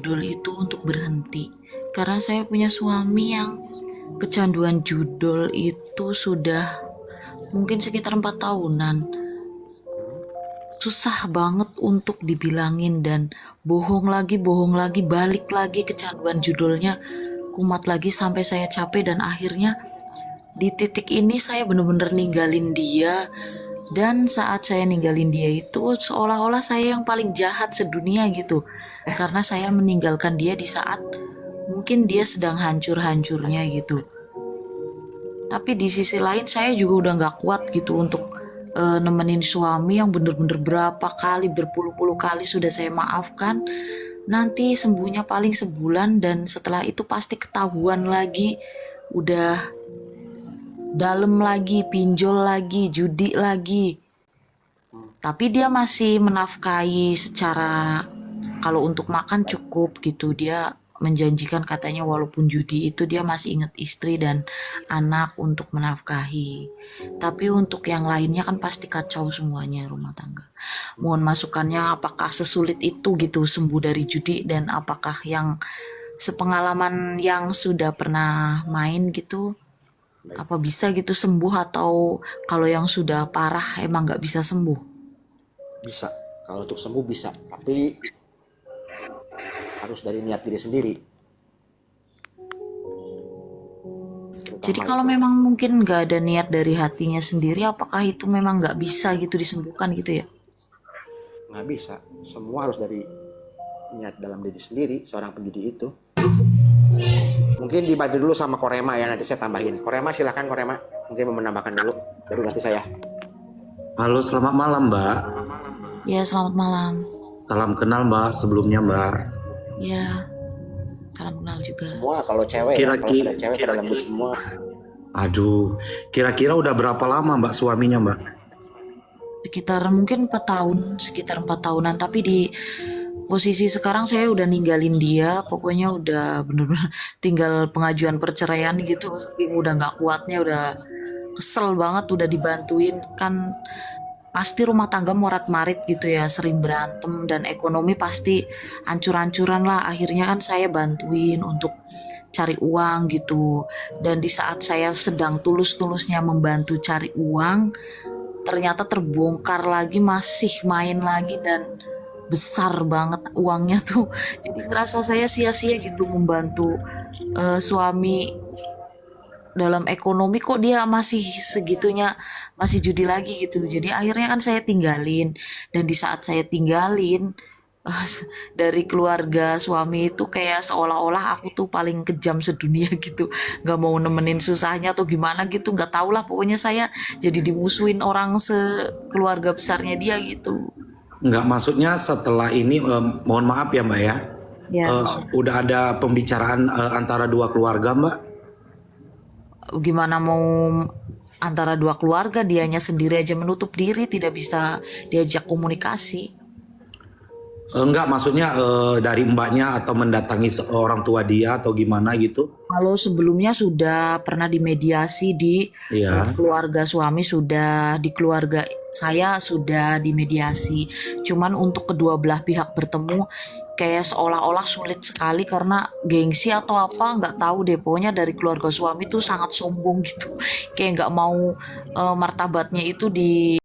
judul itu untuk berhenti. Karena saya punya suami yang kecanduan judul itu sudah mungkin sekitar 4 tahunan. Susah banget untuk dibilangin dan bohong lagi, balik lagi kecanduan judulnya, kumat lagi sampai saya capek dan akhirnya di titik ini saya bener-bener ninggalin dia. Dan saat saya ninggalin dia itu seolah-olah saya yang paling jahat sedunia gitu. Karena saya meninggalkan dia di saat mungkin dia sedang hancur-hancurnya gitu. Tapi di sisi lain saya juga udah gak kuat gitu untuk nemenin suami yang bener-bener berapa kali, berpuluh-puluh kali sudah saya maafkan. Nanti sembuhnya paling sebulan dan setelah itu pasti ketahuan lagi. Udah dalam lagi, pinjol lagi, judi lagi. Tapi dia masih menafkahi secara kalau untuk makan cukup gitu. Dia menjanjikan katanya walaupun judi itu dia masih ingat istri dan anak untuk menafkahi. Tapi untuk yang lainnya kan pasti kacau semuanya rumah tangga. Mohon masukannya apakah sesulit itu gitu sembuh dari judi dan apakah yang sepengalaman yang sudah pernah main gitu apa bisa gitu sembuh atau kalau yang sudah parah emang nggak bisa sembuh? Bisa, kalau untuk sembuh bisa, tapi harus dari niat diri sendiri, Jadi terutama kalau itu. memang mungkin nggak ada niat dari hatinya sendiri, apakah itu memang nggak bisa gitu disembuhkan gitu ya? Nggak bisa, semua harus dari niat dalam diri sendiri seorang penjudi itu. Mungkin dibantu dulu sama Korema ya, nanti saya tambahin. Korema silakan Korema, mungkin mau menambahkan dulu, baru nanti saya. Halo, selamat malam, Mbak. Ya selamat malam. Salam kenal, Mbak, sebelumnya, Mbak. Ya salam kenal juga. Semua kalau cewek ya, kalau Kira-kira, pada cewek pada lembut semua. aduh, kira-kira udah berapa lama, Mbak, suaminya, Mbak? Sekitar mungkin 4 tahun, sekitar 4 tahunan. Tapi di posisi sekarang saya udah ninggalin dia, pokoknya udah bener-bener tinggal pengajuan perceraian gitu. Udah nggak kuatnya, udah kesel banget, udah dibantuin kan pasti rumah tangga morat-marit gitu ya, sering berantem dan ekonomi pasti ancur-ancuran lah. Akhirnya kan saya bantuin untuk cari uang gitu. Dan di saat saya sedang tulus-tulusnya membantu cari uang, ternyata terbongkar lagi, masih main lagi dan besar banget uangnya tuh. Jadi ngerasa saya sia-sia gitu membantu suami dalam ekonomi, kok dia masih segitunya masih judi lagi gitu. Jadi akhirnya kan saya tinggalin dan di saat saya tinggalin eh, dari keluarga suami itu kayak seolah-olah aku tuh paling kejam sedunia gitu, nggak mau nemenin susahnya atau gimana gitu, nggak tau lah pokoknya saya jadi dimusuhin orang sekeluarga besarnya dia gitu. Nggak, maksudnya setelah ini, mohon maaf ya, Mbak ya, Ya, udah ada pembicaraan antara dua keluarga, Mbak? gimana mau antara dua keluarga, dianya sendiri aja menutup diri, tidak bisa diajak komunikasi. Enggak, maksudnya dari mbaknya atau mendatangi orang tua dia atau gimana gitu? Kalau sebelumnya sudah pernah dimediasi di Iya. keluarga suami, sudah di keluarga saya sudah dimediasi. Cuman untuk kedua belah pihak bertemu kayak seolah-olah sulit sekali karena gengsi atau apa nggak tahu deh. Pokoknya dari keluarga suami tuh sangat sombong gitu. Kayak nggak mau martabatnya itu di